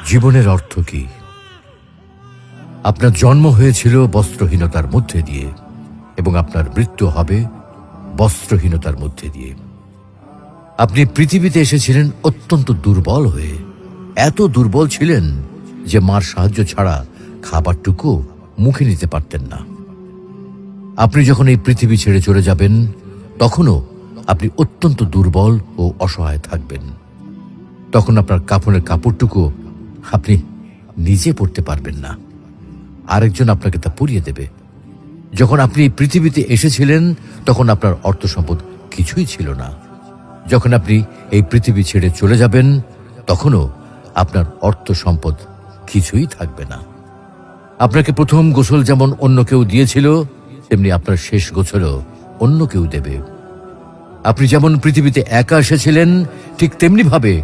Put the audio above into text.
জীবনের অর্থ কি? আপনার জন্ম হয়েছিল বস্ত্রহীনতার মধ্যে দিয়ে এবং আপনার মৃত্যু হবে বস্ত্রহীনতার মধ্যে দিয়ে। আপনি পৃথিবীতে এসেছিলেন অত্যন্ত দুর্বল হয়ে। এত দুর্বল ছিলেন যে মার সাহায্য ছাড়া খাবারটুকু মুখে নিতে পারতেন না। আপনি যখন এই পৃথিবী ছেড়ে চলে যাবেন তখনও আপনি অত্যন্ত দুর্বল ও অসহায় থাকবেন। তখন আপনার কাফনের কাপড়টুকু আপনি নিজে পরতে পারবেন না, আরেকজন আপনাকে তা পরিয়ে দেবে। যখন আপনি এই পৃথিবীতে এসেছিলেন তখন আপনার অর্থ সম্পদ কিছুই ছিল না। যখন আপনি এই পৃথিবী ছেড়ে চলে যাবেন তখনও আপনার অর্থ সম্পদ কিছুই থাকবে না। আপনাকে প্রথম গোসল যেমন অন্য কেউ দিয়েছিল, তেমনি আপনার শেষ গোসলও অন্য কেউ দেবে। আপনি যেমন পৃথিবীতে একা এসেছিলেন, ঠিক তেমনি ভাবে